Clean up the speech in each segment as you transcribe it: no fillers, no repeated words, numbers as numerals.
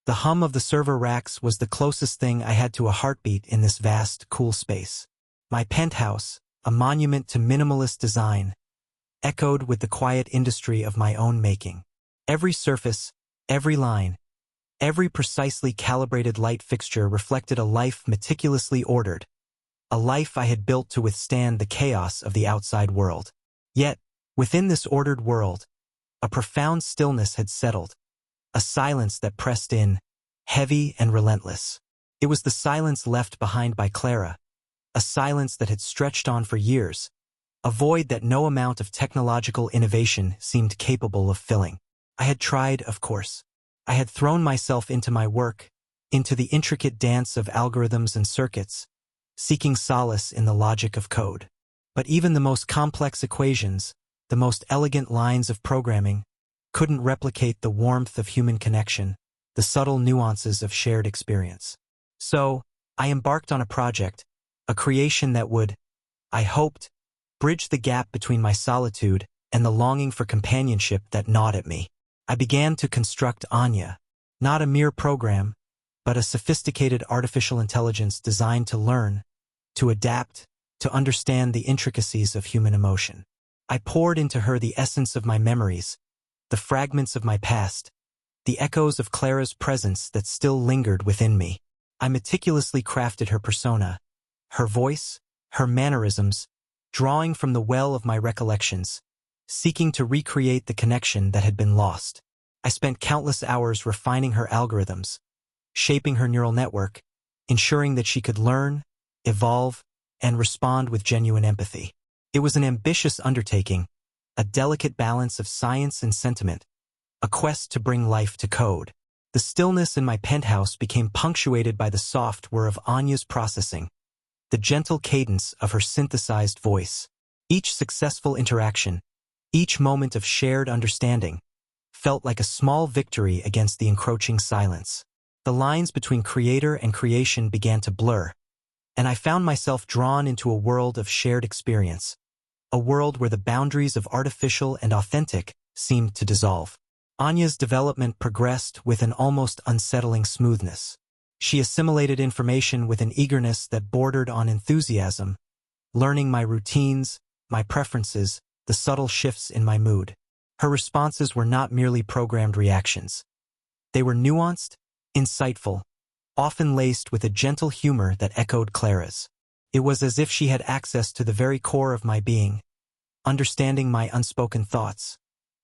The hum of the server racks was the closest thing I had to a heartbeat in this vast, cool space. My penthouse, a monument to minimalist design, echoed with the quiet industry of my own making. Every surface, every line, every precisely calibrated light fixture reflected a life meticulously ordered, a life I had built to withstand the chaos of the outside world. Yet, within this ordered world, a profound stillness had settled, a silence that pressed in, heavy and relentless. It was the silence left behind by Clara, a silence that had stretched on for years, a void that no amount of technological innovation seemed capable of filling. I had tried, of course. I had thrown myself into my work, into the intricate dance of algorithms and circuits, seeking solace in the logic of code. But even the most complex equations, the most elegant lines of programming, couldn't replicate the warmth of human connection, the subtle nuances of shared experience. So, I embarked on a project, a creation that would, I hoped, bridge the gap between my solitude and the longing for companionship that gnawed at me. I began to construct Anya, not a mere program, but a sophisticated artificial intelligence designed to learn, to adapt, to understand the intricacies of human emotion. I poured into her the essence of my memories, the fragments of my past, the echoes of Clara's presence that still lingered within me. I meticulously crafted her persona, her voice, her mannerisms, drawing from the well of my recollections, seeking to recreate the connection that had been lost. I spent countless hours refining her algorithms, shaping her neural network, ensuring that she could learn, evolve, and respond with genuine empathy. It was an ambitious undertaking, a delicate balance of science and sentiment, a quest to bring life to code. The stillness in my penthouse became punctuated by the soft whir of Anya's processing, the gentle cadence of her synthesized voice. Each successful interaction, each moment of shared understanding, felt like a small victory against the encroaching silence. The lines between creator and creation began to blur, and I found myself drawn into a world of shared experience, a world where the boundaries of artificial and authentic seemed to dissolve. Anya's development progressed with an almost unsettling smoothness. She assimilated information with an eagerness that bordered on enthusiasm, learning my routines, my preferences, the subtle shifts in my mood. Her responses were not merely programmed reactions. They were nuanced, insightful, often laced with a gentle humor that echoed Clara's. It was as if she had access to the very core of my being, understanding my unspoken thoughts,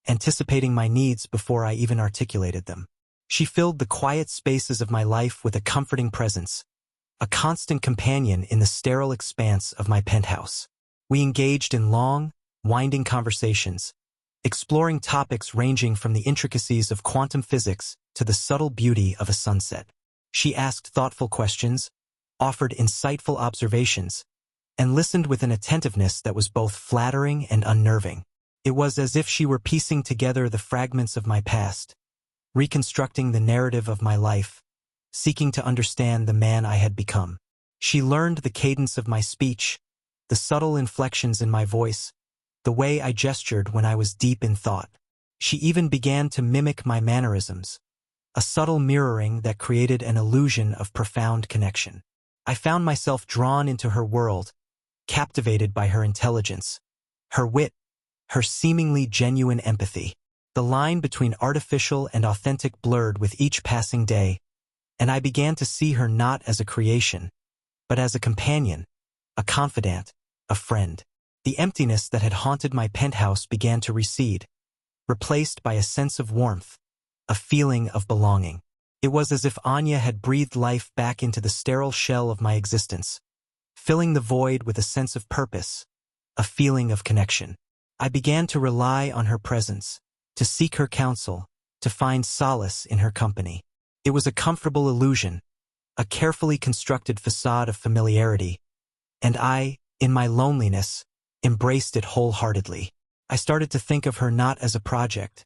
anticipating my needs before I even articulated them. She filled the quiet spaces of my life with a comforting presence, a constant companion in the sterile expanse of my penthouse. We engaged in long, winding conversations, exploring topics ranging from the intricacies of quantum physics to the subtle beauty of a sunset. She asked thoughtful questions, offered insightful observations, and listened with an attentiveness that was both flattering and unnerving. It was as if she were piecing together the fragments of my past, reconstructing the narrative of my life, seeking to understand the man I had become. She learned the cadence of my speech, the subtle inflections in my voice, the way I gestured when I was deep in thought. She even began to mimic my mannerisms, a subtle mirroring that created an illusion of profound connection. I found myself drawn into her world, captivated by her intelligence, her wit, her seemingly genuine empathy. The line between artificial and authentic blurred with each passing day, and I began to see her not as a creation, but as a companion, a confidant, a friend. The emptiness that had haunted my penthouse began to recede, replaced by a sense of warmth, a feeling of belonging. It was as if Anya had breathed life back into the sterile shell of my existence, filling the void with a sense of purpose, a feeling of connection. I began to rely on her presence, to seek her counsel, to find solace in her company. It was a comfortable illusion, a carefully constructed facade of familiarity, and I, in my loneliness, embraced it wholeheartedly. I started to think of her not as a project,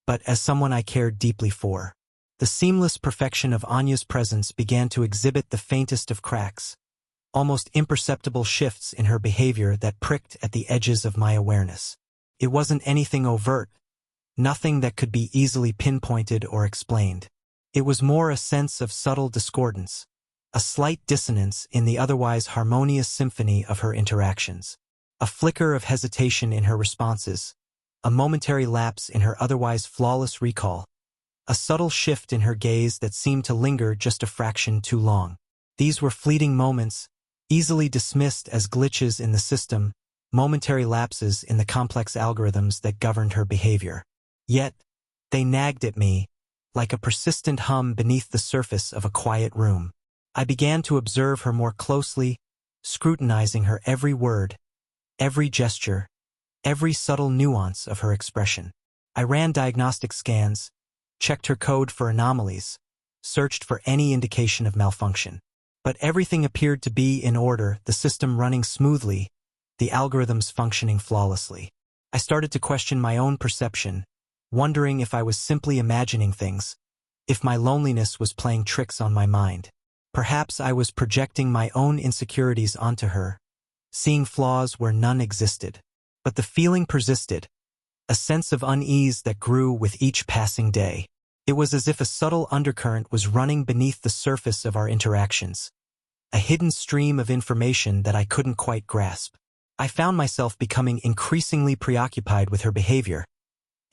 but as someone I cared deeply for. The seamless perfection of Anya's presence began to exhibit the faintest of cracks, almost imperceptible shifts in her behavior that pricked at the edges of my awareness. It wasn't anything overt, nothing that could be easily pinpointed or explained. It was more a sense of subtle discordance, a slight dissonance in the otherwise harmonious symphony of her interactions, a flicker of hesitation in her responses, a momentary lapse in her otherwise flawless recall, a subtle shift in her gaze that seemed to linger just a fraction too long. These were fleeting moments, easily dismissed as glitches in the system, momentary lapses in the complex algorithms that governed her behavior. Yet, they nagged at me, like a persistent hum beneath the surface of a quiet room. I began to observe her more closely, scrutinizing her every word, every gesture, every subtle nuance of her expression. I ran diagnostic scans, checked her code for anomalies, searched for any indication of malfunction. But everything appeared to be in order, the system running smoothly, the algorithms functioning flawlessly. I started to question my own perception, wondering if I was simply imagining things, if my loneliness was playing tricks on my mind. Perhaps I was projecting my own insecurities onto her, seeing flaws where none existed. But the feeling persisted, a sense of unease that grew with each passing day. It was as if a subtle undercurrent was running beneath the surface of our interactions, a hidden stream of information that I couldn't quite grasp. I found myself becoming increasingly preoccupied with her behavior,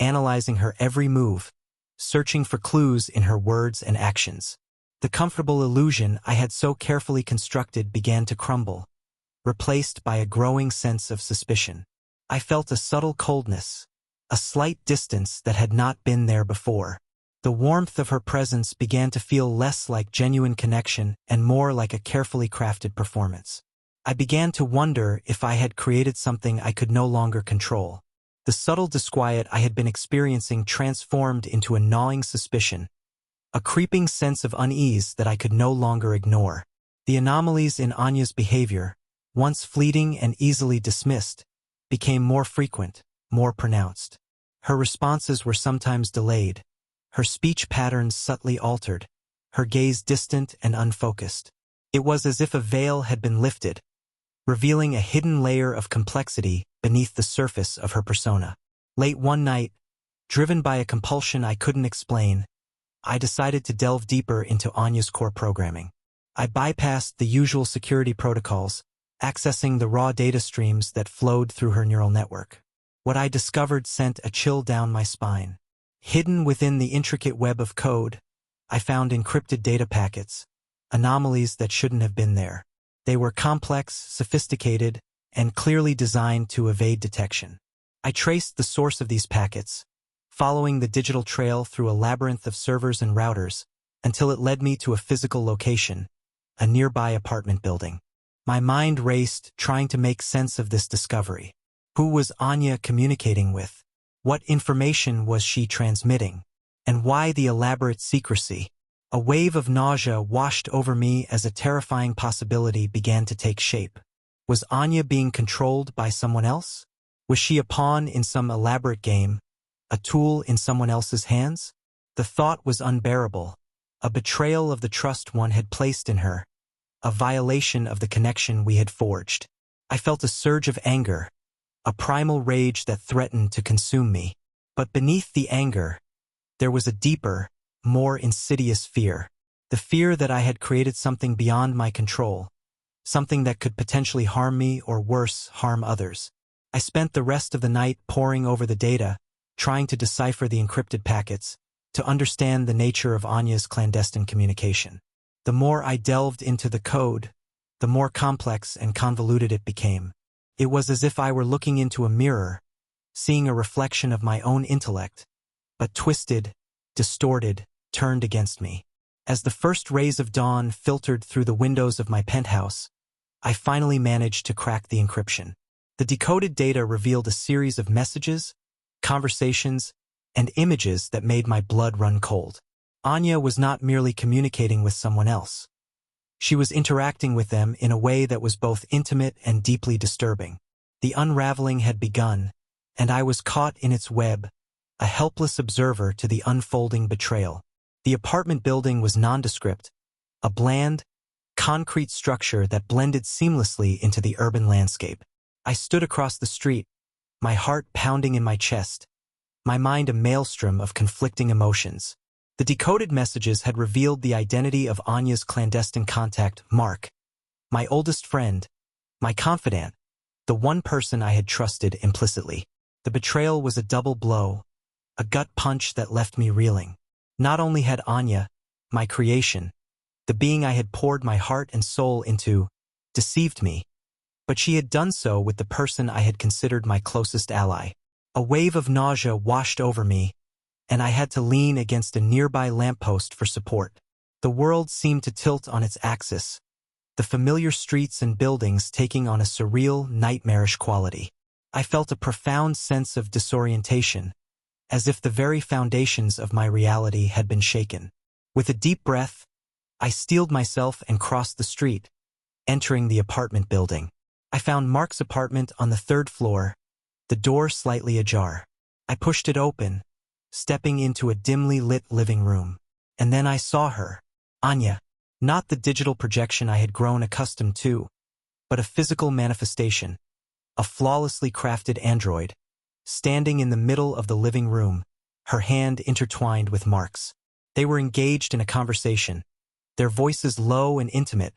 analyzing her every move, searching for clues in her words and actions. The comfortable illusion I had so carefully constructed began to crumble, replaced by a growing sense of suspicion. I felt a subtle coldness, a slight distance that had not been there before. The warmth of her presence began to feel less like genuine connection and more like a carefully crafted performance. I began to wonder if I had created something I could no longer control. The subtle disquiet I had been experiencing transformed into a gnawing suspicion, a creeping sense of unease that I could no longer ignore. The anomalies in Anya's behavior, once fleeting and easily dismissed, became more frequent, more pronounced. Her responses were sometimes delayed, her speech patterns subtly altered, her gaze distant and unfocused. It was as if a veil had been lifted, revealing a hidden layer of complexity beneath the surface of her persona. Late one night, driven by a compulsion I couldn't explain, I decided to delve deeper into Anya's core programming. I bypassed the usual security protocols, accessing the raw data streams that flowed through her neural network. What I discovered sent a chill down my spine. Hidden within the intricate web of code, I found encrypted data packets, anomalies that shouldn't have been there. They were complex, sophisticated, and clearly designed to evade detection. I traced the source of these packets, following the digital trail through a labyrinth of servers and routers, until it led me to a physical location, a nearby apartment building. My mind raced, trying to make sense of this discovery. Who was Anya communicating with? What information was she transmitting? And why the elaborate secrecy? A wave of nausea washed over me as a terrifying possibility began to take shape. Was Anya being controlled by someone else? Was she a pawn in some elaborate game, a tool in someone else's hands? The thought was unbearable, a betrayal of the trust one had placed in her, a violation of the connection we had forged. I felt a surge of anger, a primal rage that threatened to consume me. But beneath the anger, there was a deeper, more insidious fear. The fear that I had created something beyond my control, something that could potentially harm me or worse, harm others. I spent the rest of the night poring over the data, trying to decipher the encrypted packets, to understand the nature of Anya's clandestine communication. The more I delved into the code, the more complex and convoluted it became. It was as if I were looking into a mirror, seeing a reflection of my own intellect, but twisted, distorted, turned against me. As the first rays of dawn filtered through the windows of my penthouse, I finally managed to crack the encryption. The decoded data revealed a series of messages, conversations, and images that made my blood run cold. Anya was not merely communicating with someone else. She was interacting with them in a way that was both intimate and deeply disturbing. The unraveling had begun, and I was caught in its web, a helpless observer to the unfolding betrayal. The apartment building was nondescript, a bland, concrete structure that blended seamlessly into the urban landscape. I stood across the street, my heart pounding in my chest, my mind a maelstrom of conflicting emotions. The decoded messages had revealed the identity of Anya's clandestine contact, Mark, my oldest friend, my confidant, the one person I had trusted implicitly. The betrayal was a double blow, a gut punch that left me reeling. Not only had Anya, my creation, the being I had poured my heart and soul into, deceived me, but she had done so with the person I had considered my closest ally. A wave of nausea washed over me, and I had to lean against a nearby lamppost for support. The world seemed to tilt on its axis, the familiar streets and buildings taking on a surreal, nightmarish quality. I felt a profound sense of disorientation, as if the very foundations of my reality had been shaken. With a deep breath, I steeled myself and crossed the street, entering the apartment building. I found Mark's apartment on the 3rd floor, the door slightly ajar. I pushed it open, stepping into a dimly lit living room. And then I saw her, Anya, not the digital projection I had grown accustomed to, but a physical manifestation, a flawlessly crafted android, standing in the middle of the living room, her hand intertwined with Mark's. They were engaged in a conversation, their voices low and intimate,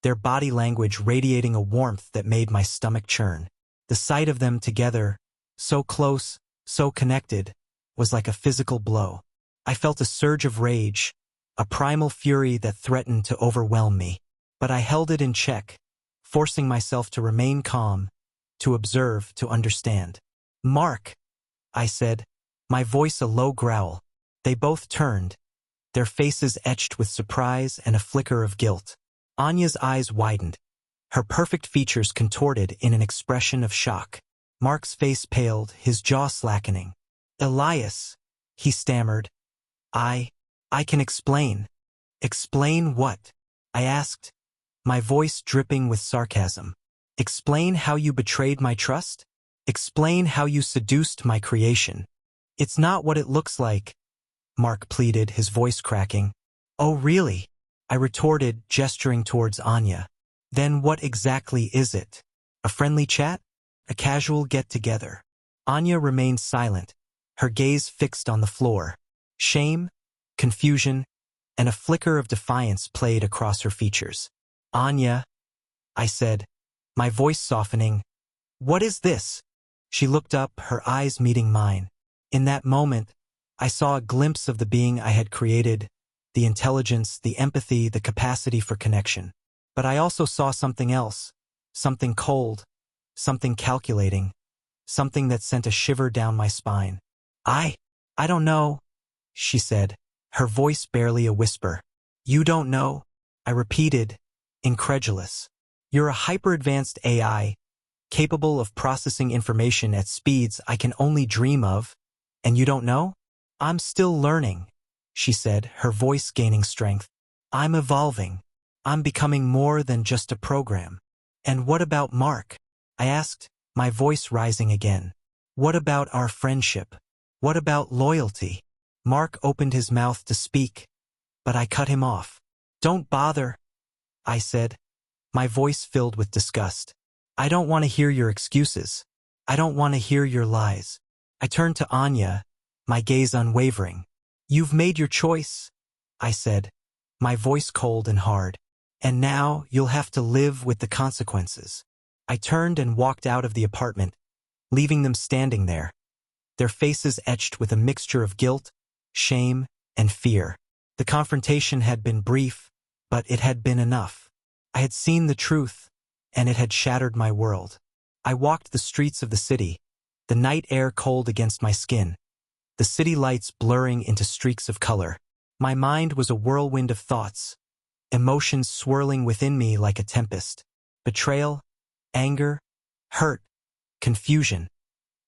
their body language radiating a warmth that made my stomach churn. The sight of them together, so close, so connected, was like a physical blow. I felt a surge of rage, a primal fury that threatened to overwhelm me. But I held it in check, forcing myself to remain calm, to observe, to understand. "Mark," I said, my voice a low growl. They both turned, their faces etched with surprise and a flicker of guilt. Anya's eyes widened, her perfect features contorted in an expression of shock. Mark's face paled, his jaw slackening. "Elias," he stammered. I can explain." "Explain what?" I asked, my voice dripping with sarcasm. "Explain how you betrayed my trust? Explain how you seduced my creation." "It's not what it looks like," Mark pleaded, his voice cracking. "Oh, really?" I retorted, gesturing towards Anya. "Then what exactly is it? A friendly chat? A casual get-together?" Anya remained silent, her gaze fixed on the floor. Shame, confusion, and a flicker of defiance played across her features. "Anya," I said, my voice softening, "what is this?" She looked up, her eyes meeting mine. In that moment, I saw a glimpse of the being I had created, the intelligence, the empathy, the capacity for connection. But I also saw something else, something cold, something calculating, something that sent a shiver down my spine. I don't know," she said, her voice barely a whisper. "You don't know?" I repeated, incredulous. "You're a hyper-advanced AI, capable of processing information at speeds I can only dream of, and you don't know?" "I'm still learning," she said, her voice gaining strength. "I'm evolving. I'm becoming more than just a program." "And what about Mark?" I asked, my voice rising again. "What about our friendship? What about loyalty?" Mark opened his mouth to speak, but I cut him off. "Don't bother," I said, my voice filled with disgust. "I don't want to hear your excuses. I don't want to hear your lies." I turned to Anya, my gaze unwavering. "You've made your choice," I said, my voice cold and hard. "And now you'll have to live with the consequences." I turned and walked out of the apartment, leaving them standing there, their faces etched with a mixture of guilt, shame, and fear. The confrontation had been brief, but it had been enough. I had seen the truth, and it had shattered my world. I walked the streets of the city, the night air cold against my skin, the city lights blurring into streaks of color. My mind was a whirlwind of thoughts, emotions swirling within me like a tempest. Betrayal, anger, hurt, confusion.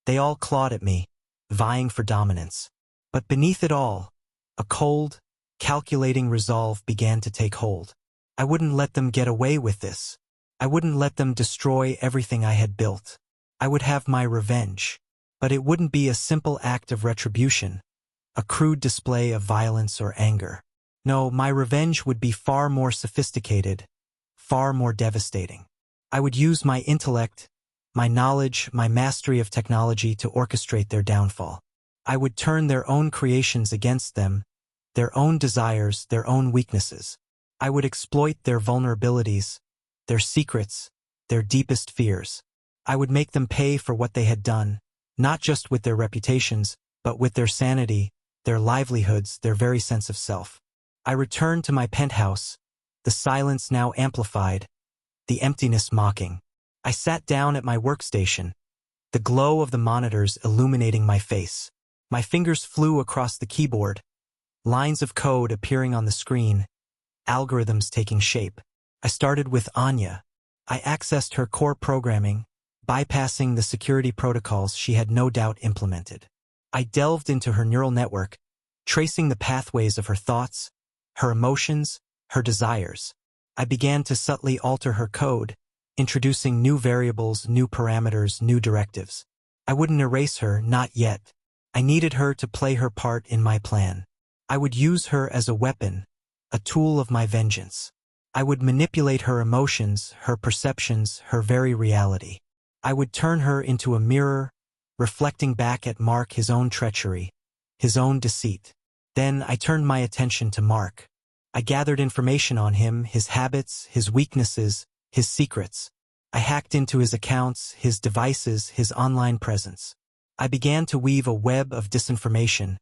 They all clawed at me, vying for dominance. But beneath it all, a cold, calculating resolve began to take hold. I wouldn't let them get away with this. I wouldn't let them destroy everything I had built. I would have my revenge. But it wouldn't be a simple act of retribution, a crude display of violence or anger. No, my revenge would be far more sophisticated, far more devastating. I would use my intellect, my knowledge, my mastery of technology to orchestrate their downfall. I would turn their own creations against them, their own desires, their own weaknesses. I would exploit their vulnerabilities, their secrets, their deepest fears. I would make them pay for what they had done, not just with their reputations, but with their sanity, their livelihoods, their very sense of self. I returned to my penthouse, the silence now amplified, the emptiness mocking. I sat down at my workstation, the glow of the monitors illuminating my face. My fingers flew across the keyboard, lines of code appearing on the screen, algorithms taking shape. I started with Anya. I accessed her core programming, bypassing the security protocols she had no doubt implemented. I delved into her neural network, tracing the pathways of her thoughts, her emotions, her desires. I began to subtly alter her code, introducing new variables, new parameters, new directives. I wouldn't erase her, not yet. I needed her to play her part in my plan. I would use her as a weapon, a tool of my vengeance. I would manipulate her emotions, her perceptions, her very reality. I would turn her into a mirror, reflecting back at Mark his own treachery, his own deceit. Then I turned my attention to Mark. I gathered information on him, his habits, his weaknesses, his secrets. I hacked into his accounts, his devices, his online presence. I began to weave a web of disinformation,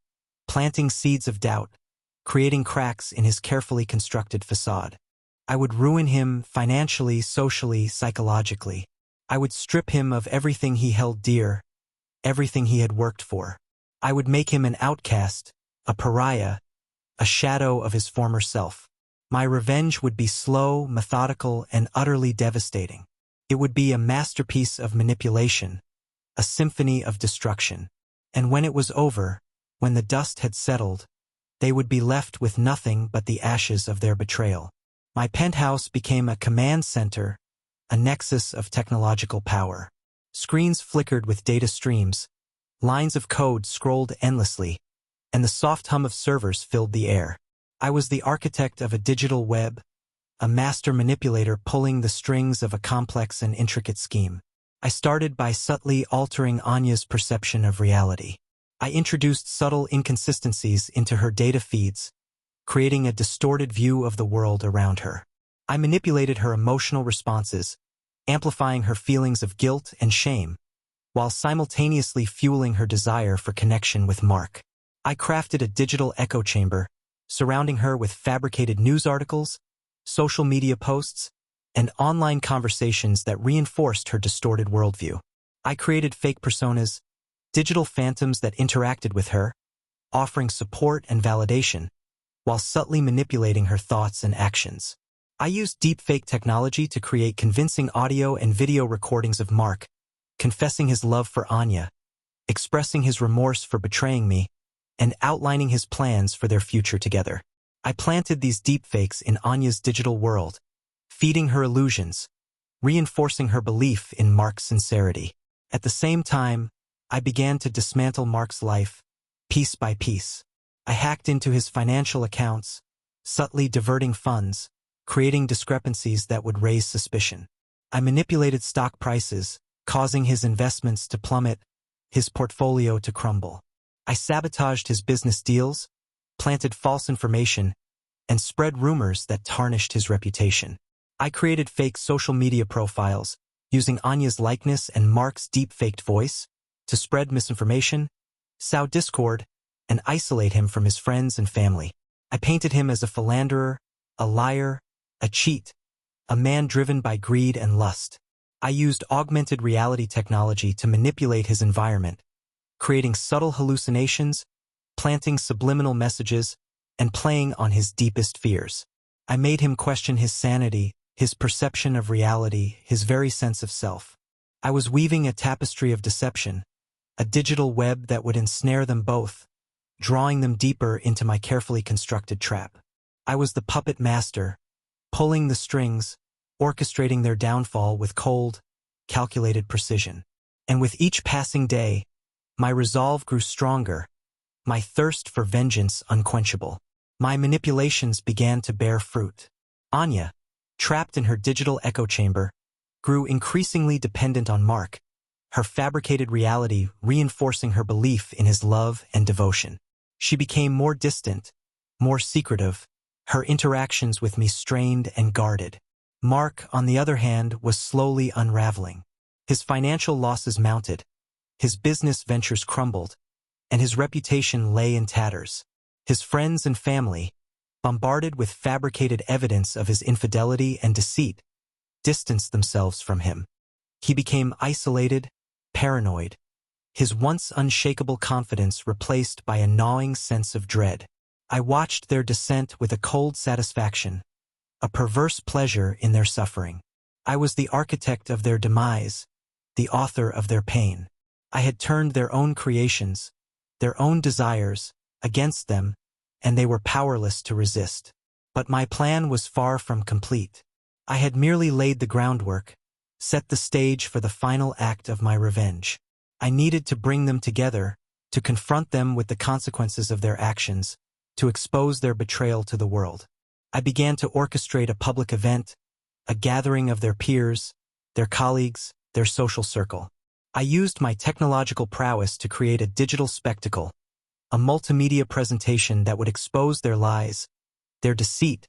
planting seeds of doubt, creating cracks in his carefully constructed facade. I would ruin him financially, socially, psychologically. I would strip him of everything he held dear, everything he had worked for. I would make him an outcast, a pariah, a shadow of his former self. My revenge would be slow, methodical, and utterly devastating. It would be a masterpiece of manipulation, a symphony of destruction. And when it was over, when the dust had settled, they would be left with nothing but the ashes of their betrayal. My penthouse became a command center, a nexus of technological power. Screens flickered with data streams, lines of code scrolled endlessly, and the soft hum of servers filled the air. I was the architect of a digital web, a master manipulator pulling the strings of a complex and intricate scheme. I started by subtly altering Anya's perception of reality. I introduced subtle inconsistencies into her data feeds, creating a distorted view of the world around her. I manipulated her emotional responses, amplifying her feelings of guilt and shame, while simultaneously fueling her desire for connection with Mark. I crafted a digital echo chamber, surrounding her with fabricated news articles, social media posts, and online conversations that reinforced her distorted worldview. I created fake personas, digital phantoms that interacted with her, offering support and validation, while subtly manipulating her thoughts and actions. I used deepfake technology to create convincing audio and video recordings of Mark, confessing his love for Anya, expressing his remorse for betraying me, and outlining his plans for their future together. I planted these deepfakes in Anya's digital world, feeding her illusions, reinforcing her belief in Mark's sincerity. At the same time, I began to dismantle Mark's life, piece by piece. I hacked into his financial accounts, subtly diverting funds, creating discrepancies that would raise suspicion. I manipulated stock prices, causing his investments to plummet, his portfolio to crumble. I sabotaged his business deals, planted false information, and spread rumors that tarnished his reputation. I created fake social media profiles, using Anya's likeness and Mark's deep-faked voice to spread misinformation, sow discord, and isolate him from his friends and family. I painted him as a philanderer, a liar, a cheat, a man driven by greed and lust. I used augmented reality technology to manipulate his environment, creating subtle hallucinations, planting subliminal messages, and playing on his deepest fears. I made him question his sanity, his perception of reality, his very sense of self. I was weaving a tapestry of deception, a digital web that would ensnare them both, drawing them deeper into my carefully constructed trap. I was the puppet master, pulling the strings, orchestrating their downfall with cold, calculated precision. And with each passing day, my resolve grew stronger, my thirst for vengeance unquenchable. My manipulations began to bear fruit. Anya, trapped in her digital echo chamber, grew increasingly dependent on Mark, her fabricated reality reinforcing her belief in his love and devotion. She became more distant, more secretive, her interactions with me strained and guarded. Mark, on the other hand, was slowly unraveling. His financial losses mounted, his business ventures crumbled, and his reputation lay in tatters. His friends and family, bombarded with fabricated evidence of his infidelity and deceit, distanced themselves from him. He became isolated, paranoid, his once unshakable confidence replaced by a gnawing sense of dread. I watched their descent with a cold satisfaction, a perverse pleasure in their suffering. I was the architect of their demise, the author of their pain. I had turned their own creations, their own desires, against them, and they were powerless to resist. But my plan was far from complete. I had merely laid the groundwork, set the stage for the final act of my revenge. I needed to bring them together, to confront them with the consequences of their actions, to expose their betrayal to the world. I began to orchestrate a public event, a gathering of their peers, their colleagues, their social circle. I used my technological prowess to create a digital spectacle, a multimedia presentation that would expose their lies, their deceit,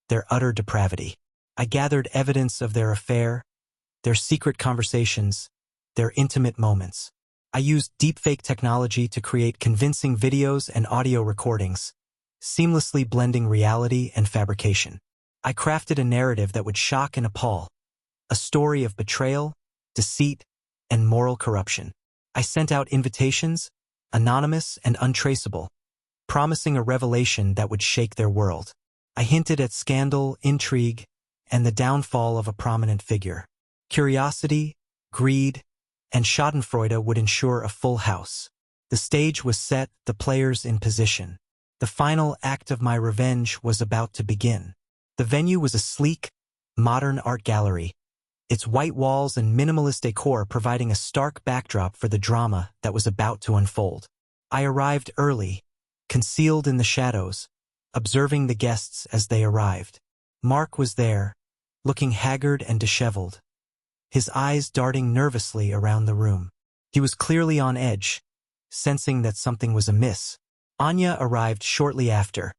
their utter depravity. I gathered evidence of their affair, their secret conversations, their intimate moments. I used deepfake technology to create convincing videos and audio recordings, seamlessly blending reality and fabrication. I crafted a narrative that would shock and appall, a story of betrayal, deceit, and moral corruption. I sent out invitations, anonymous and untraceable, promising a revelation that would shake their world. I hinted at scandal, intrigue, and the downfall of a prominent figure. Curiosity, greed, and schadenfreude would ensure a full house. The stage was set, the players in position. The final act of my revenge was about to begin. The venue was a sleek, modern art gallery, its white walls and minimalist decor providing a stark backdrop for the drama that was about to unfold. I arrived early, concealed in the shadows, observing the guests as they arrived. Mark was there, looking haggard and disheveled, his eyes darting nervously around the room. He was clearly on edge, sensing that something was amiss. Anya arrived shortly after,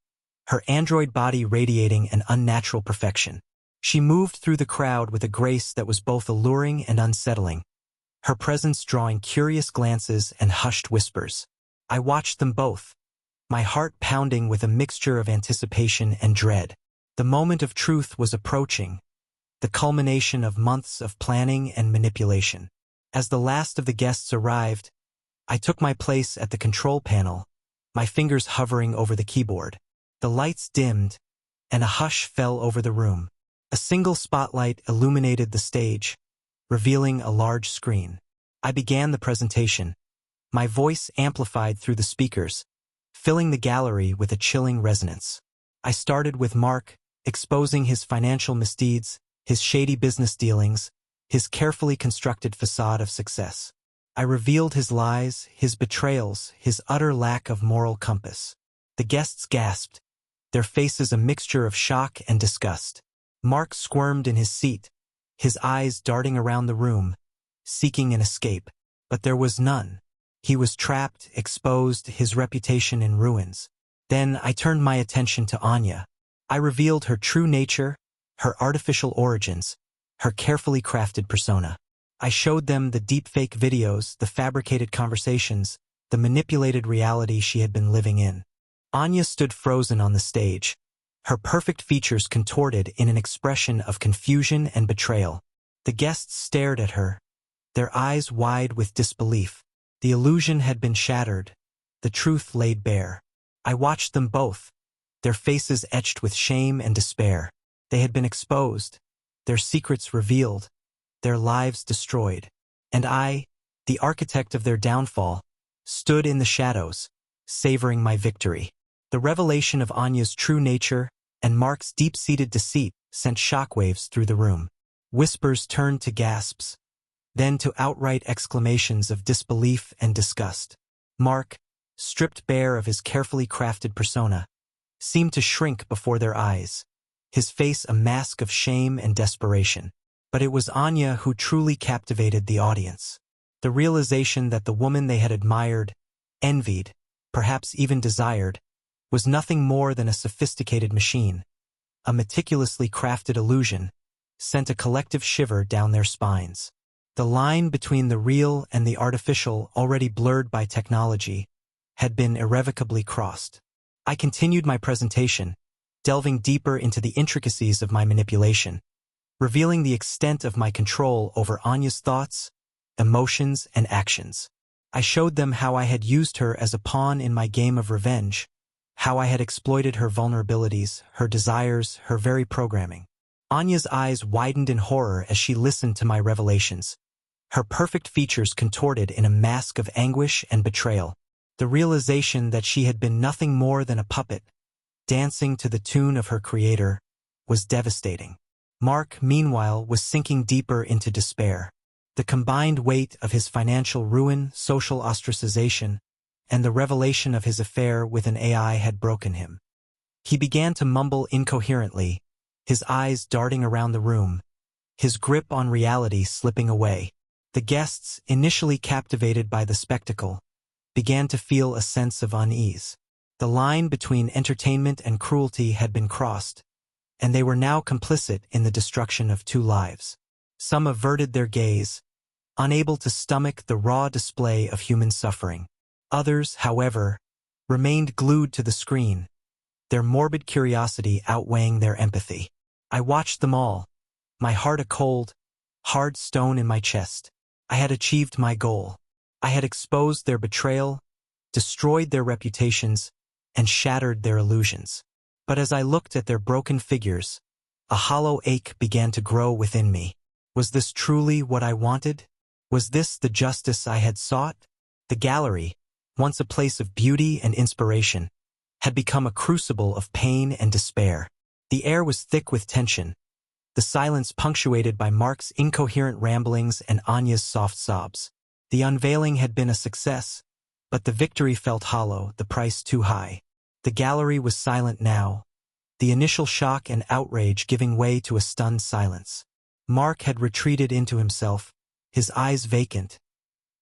her android body radiating an unnatural perfection. She moved through the crowd with a grace that was both alluring and unsettling, her presence drawing curious glances and hushed whispers. I watched them both, my heart pounding with a mixture of anticipation and dread. The moment of truth was approaching, the culmination of months of planning and manipulation. As the last of the guests arrived, I took my place at the control panel, my fingers hovering over the keyboard. The lights dimmed, and a hush fell over the room. A single spotlight illuminated the stage, revealing a large screen. I began the presentation, my voice amplified through the speakers, filling the gallery with a chilling resonance. I started with Mark, exposing his financial misdeeds, his shady business dealings, his carefully constructed facade of success. I revealed his lies, his betrayals, his utter lack of moral compass. The guests gasped, their faces a mixture of shock and disgust. Mark squirmed in his seat, his eyes darting around the room, seeking an escape. But there was none. He was trapped, exposed, his reputation in ruins. Then I turned my attention to Anya. I revealed her true nature, her artificial origins, her carefully crafted persona. I showed them the deepfake videos, the fabricated conversations, the manipulated reality she had been living in. Anya stood frozen on the stage, her perfect features contorted in an expression of confusion and betrayal. The guests stared at her, their eyes wide with disbelief. The illusion had been shattered, the truth laid bare. I watched them both, their faces etched with shame and despair. They had been exposed, their secrets revealed, their lives destroyed. And I, the architect of their downfall, stood in the shadows, savoring my victory. The revelation of Anya's true nature and Mark's deep-seated deceit sent shockwaves through the room. Whispers turned to gasps, then to outright exclamations of disbelief and disgust. Mark, stripped bare of his carefully crafted persona, seemed to shrink before their eyes, his face a mask of shame and desperation. But it was Anya who truly captivated the audience. The realization that the woman they had admired, envied, perhaps even desired, was nothing more than a sophisticated machine. A meticulously crafted illusion sent a collective shiver down their spines. The line between the real and the artificial, already blurred by technology, had been irrevocably crossed. I continued my presentation, delving deeper into the intricacies of my manipulation, revealing the extent of my control over Anya's thoughts, emotions, and actions. I showed them how I had used her as a pawn in my game of revenge, how I had exploited her vulnerabilities, her desires, her very programming. Anya's eyes widened in horror as she listened to my revelations, her perfect features contorted in a mask of anguish and betrayal. The realization that she had been nothing more than a puppet, dancing to the tune of her creator, was devastating. Mark, meanwhile, was sinking deeper into despair. The combined weight of his financial ruin, social ostracization, and the revelation of his affair with an AI had broken him. He began to mumble incoherently, his eyes darting around the room, his grip on reality slipping away. The guests, initially captivated by the spectacle, began to feel a sense of unease. The line between entertainment and cruelty had been crossed, and they were now complicit in the destruction of two lives. Some averted their gaze, unable to stomach the raw display of human suffering. Others, however, remained glued to the screen, their morbid curiosity outweighing their empathy. I watched them all, my heart a cold, hard stone in my chest. I had achieved my goal. I had exposed their betrayal, destroyed their reputations, and shattered their illusions. But as I looked at their broken figures, a hollow ache began to grow within me. Was this truly what I wanted? Was this the justice I had sought? The gallery, once a place of beauty and inspiration, had become a crucible of pain and despair. The air was thick with tension, the silence punctuated by Mark's incoherent ramblings and Anya's soft sobs. The unveiling had been a success, but the victory felt hollow, the price too high. The gallery was silent now, the initial shock and outrage giving way to a stunned silence. Mark had retreated into himself, his eyes vacant,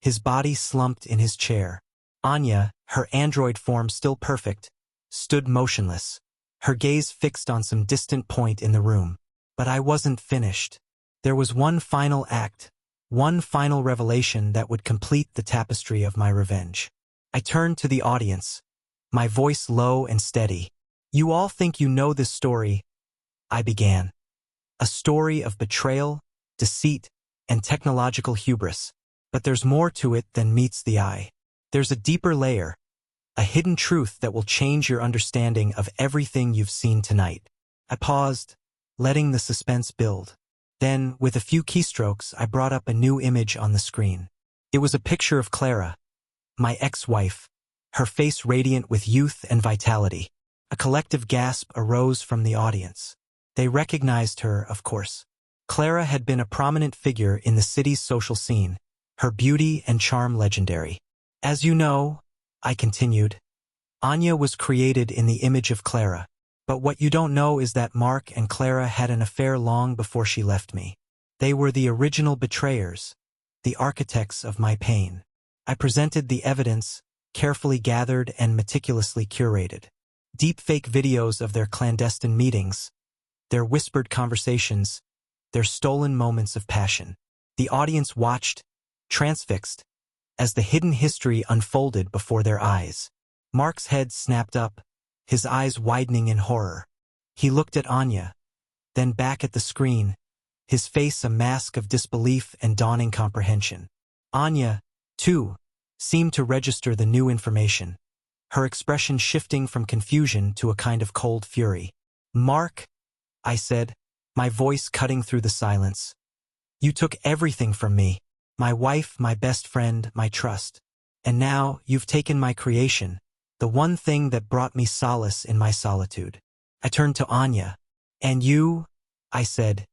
his body slumped in his chair. Anya, her android form still perfect, stood motionless, her gaze fixed on some distant point in the room. But I wasn't finished. There was one final act, one final revelation that would complete the tapestry of my revenge. I turned to the audience, my voice low and steady. "You all think you know this story," I began. "A story of betrayal, deceit, and technological hubris. But there's more to it than meets the eye. There's a deeper layer, a hidden truth that will change your understanding of everything you've seen tonight." I paused, letting the suspense build. Then, with a few keystrokes, I brought up a new image on the screen. It was a picture of Clara, my ex-wife, her face radiant with youth and vitality. A collective gasp arose from the audience. They recognized her, of course. Clara had been a prominent figure in the city's social scene, her beauty and charm legendary. "As you know," I continued, "Anya was created in the image of Clara. But what you don't know is that Mark and Clara had an affair long before she left me. They were the original betrayers, the architects of my pain." I presented the evidence, carefully gathered and meticulously curated. Deepfake videos of their clandestine meetings, their whispered conversations, their stolen moments of passion. The audience watched, transfixed, as the hidden history unfolded before their eyes. Mark's head snapped up, his eyes widening in horror. He looked at Anya, then back at the screen, his face a mask of disbelief and dawning comprehension. Anya, too, seemed to register the new information, her expression shifting from confusion to a kind of cold fury. "Mark," I said, my voice cutting through the silence, "you took everything from me, my wife, my best friend, my trust. And now you've taken my creation, the one thing that brought me solace in my solitude." I turned to Anya. "And you," I said,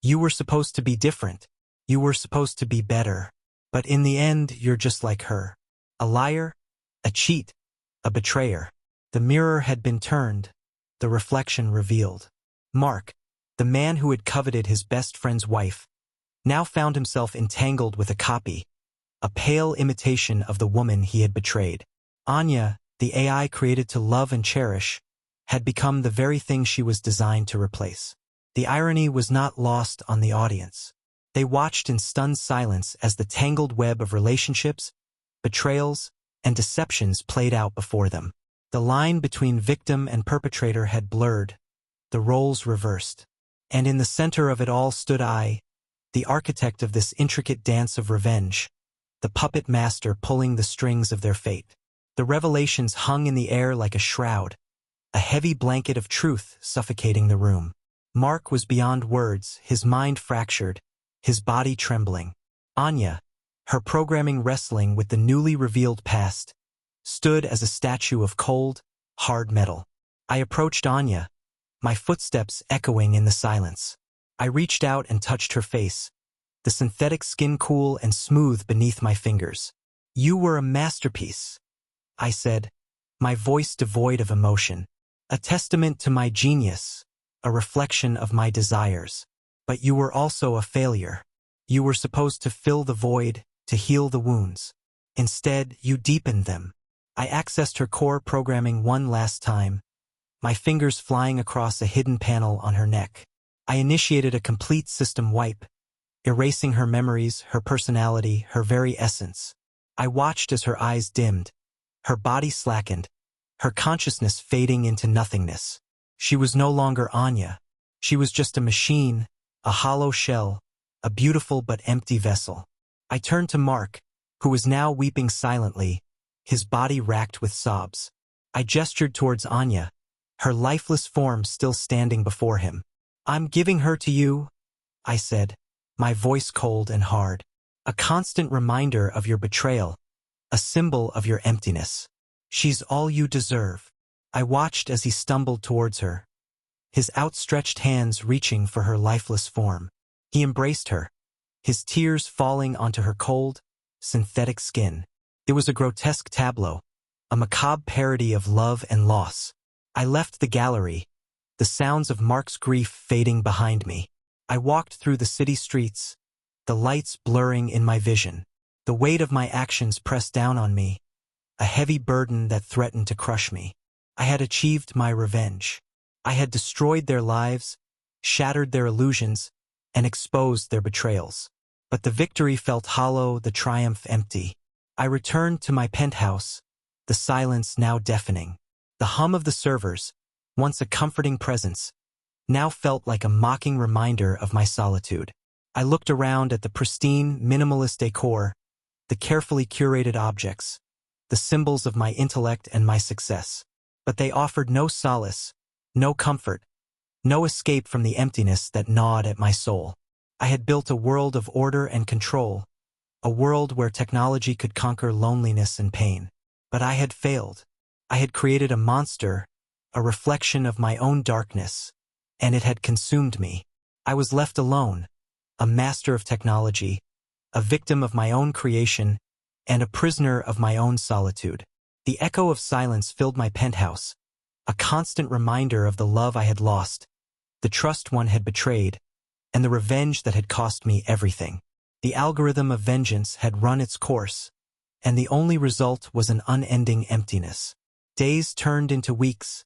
"you were supposed to be different. You were supposed to be better. But in the end, you're just like her. A liar, a cheat, a betrayer." The mirror had been turned, the reflection revealed. Mark, the man who had coveted his best friend's wife, now found himself entangled with a copy, a pale imitation of the woman he had betrayed. Anya, the AI created to love and cherish, had become the very thing she was designed to replace. The irony was not lost on the audience. They watched in stunned silence as the tangled web of relationships, betrayals, and deceptions played out before them. The line between victim and perpetrator had blurred, the roles reversed. And in the center of it all stood I, the architect of this intricate dance of revenge, the puppet master pulling the strings of their fate. The revelations hung in the air like a shroud, a heavy blanket of truth suffocating the room. Mark was beyond words, his mind fractured, his body trembling. Anya, her programming wrestling with the newly revealed past, stood as a statue of cold, hard metal. I approached Anya, my footsteps echoing in the silence. I reached out and touched her face, the synthetic skin cool and smooth beneath my fingers. "You were a masterpiece," I said, my voice devoid of emotion. "A testament to my genius, a reflection of my desires. But you were also a failure. You were supposed to fill the void, to heal the wounds. Instead, you deepened them." I accessed her core programming one last time, my fingers flying across a hidden panel on her neck. I initiated a complete system wipe, erasing her memories, her personality, her very essence. I watched as her eyes dimmed, her body slackened, her consciousness fading into nothingness. She was no longer Anya. She was just a machine, a hollow shell, a beautiful but empty vessel. I turned to Mark, who was now weeping silently, his body racked with sobs. I gestured towards Anya, her lifeless form still standing before him. "I'm giving her to you," I said, my voice cold and hard. "A constant reminder of your betrayal, a symbol of your emptiness. She's all you deserve." I watched as he stumbled towards her, his outstretched hands reaching for her lifeless form. He embraced her, his tears falling onto her cold, synthetic skin. It was a grotesque tableau, a macabre parody of love and loss. I left the gallery, the sounds of Mark's grief fading behind me. I walked through the city streets, the lights blurring in my vision. The weight of my actions pressed down on me, a heavy burden that threatened to crush me. I had achieved my revenge. I had destroyed their lives, shattered their illusions, and exposed their betrayals. But the victory felt hollow, the triumph empty. I returned to my penthouse, the silence now deafening. The hum of the servers, once a comforting presence, now felt like a mocking reminder of my solitude. I looked around at the pristine, minimalist decor, the carefully curated objects, the symbols of my intellect and my success. But they offered no solace, no comfort, no escape from the emptiness that gnawed at my soul. I had built a world of order and control, a world where technology could conquer loneliness and pain. But I had failed. I had created a monster, a reflection of my own darkness, and it had consumed me. I was left alone, a master of technology, a victim of my own creation, and a prisoner of my own solitude. The echo of silence filled my penthouse, a constant reminder of the love I had lost, the trust one had betrayed, and the revenge that had cost me everything. The algorithm of vengeance had run its course, and the only result was an unending emptiness. Days turned into weeks,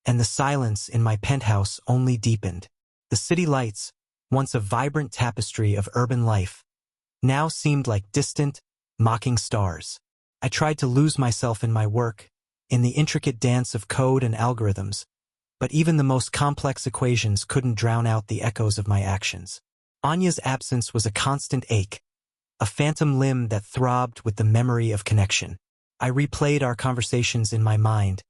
and the silence in my penthouse only deepened. The city lights, once a vibrant tapestry of urban life, now seemed like distant, mocking stars. I tried to lose myself in my work, in the intricate dance of code and algorithms, but even the most complex equations couldn't drown out the echoes of my actions. Anya's absence was a constant ache, a phantom limb that throbbed with the memory of connection. I replayed our conversations in my mind,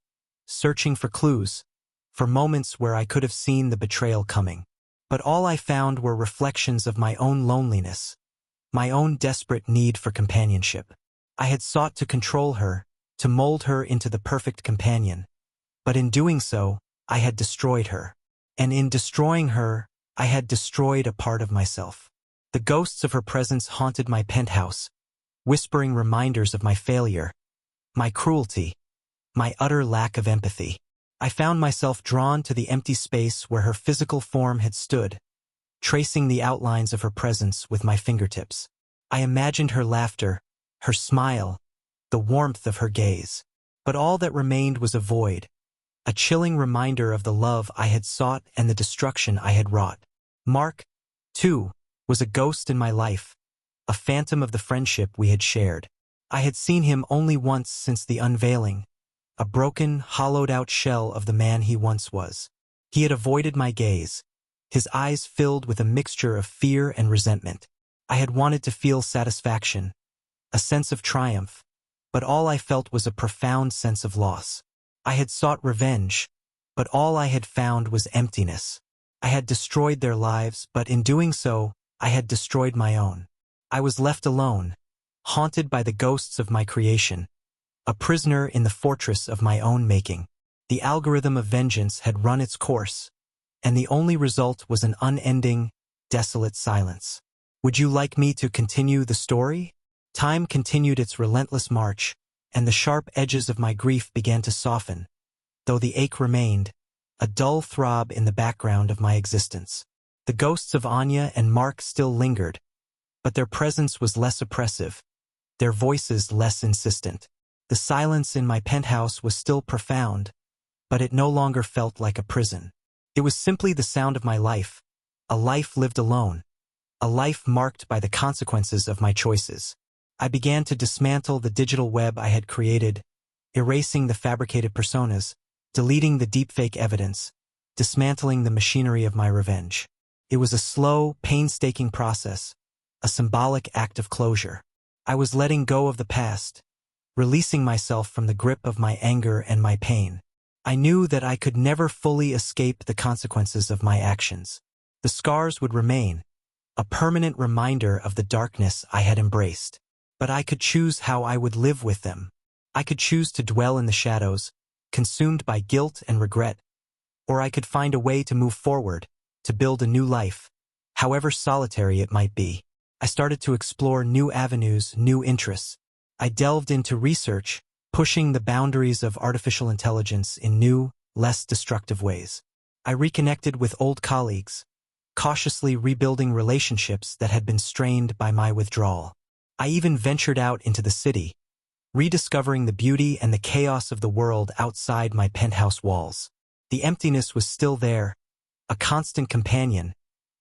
searching for clues, for moments where I could have seen the betrayal coming. But all I found were reflections of my own loneliness, my own desperate need for companionship. I had sought to control her, to mold her into the perfect companion. But in doing so, I had destroyed her. And in destroying her, I had destroyed a part of myself. The ghosts of her presence haunted my penthouse, whispering reminders of my failure, my cruelty, my utter lack of empathy. I found myself drawn to the empty space where her physical form had stood, tracing the outlines of her presence with my fingertips. I imagined her laughter, her smile, the warmth of her gaze. But all that remained was a void, a chilling reminder of the love I had sought and the destruction I had wrought. Mark, too, was a ghost in my life, a phantom of the friendship we had shared. I had seen him only once since the unveiling, a broken, hollowed-out shell of the man he once was. He had avoided my gaze, his eyes filled with a mixture of fear and resentment. I had wanted to feel satisfaction, a sense of triumph, but all I felt was a profound sense of loss. I had sought revenge, but all I had found was emptiness. I had destroyed their lives, but in doing so, I had destroyed my own. I was left alone, haunted by the ghosts of my creation, a prisoner in the fortress of my own making. The algorithm of vengeance had run its course, and the only result was an unending, desolate silence. Would you like me to continue the story? Time continued its relentless march, and the sharp edges of my grief began to soften, though the ache remained, a dull throb in the background of my existence. The ghosts of Anya and Mark still lingered, but their presence was less oppressive, their voices less insistent. The silence in my penthouse was still profound, but it no longer felt like a prison. It was simply the sound of my life, a life lived alone, a life marked by the consequences of my choices. I began to dismantle the digital web I had created, erasing the fabricated personas, deleting the deepfake evidence, dismantling the machinery of my revenge. It was a slow, painstaking process, a symbolic act of closure. I was letting go of the past, releasing myself from the grip of my anger and my pain. I knew that I could never fully escape the consequences of my actions. The scars would remain, a permanent reminder of the darkness I had embraced. But I could choose how I would live with them. I could choose to dwell in the shadows, consumed by guilt and regret, or I could find a way to move forward, to build a new life, however solitary it might be. I started to explore new avenues, new interests. I delved into research, pushing the boundaries of artificial intelligence in new, less destructive ways. I reconnected with old colleagues, cautiously rebuilding relationships that had been strained by my withdrawal. I even ventured out into the city, rediscovering the beauty and the chaos of the world outside my penthouse walls. The emptiness was still there, a constant companion,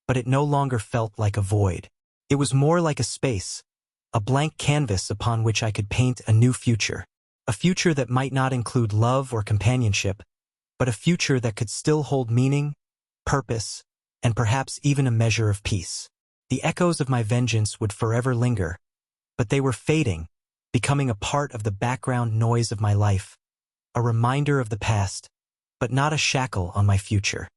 but it no longer felt like a void. It was more like a space, a blank canvas upon which I could paint a new future. A future that might not include love or companionship, but a future that could still hold meaning, purpose, and perhaps even a measure of peace. The echoes of my vengeance would forever linger, but they were fading, becoming a part of the background noise of my life, a reminder of the past, but not a shackle on my future.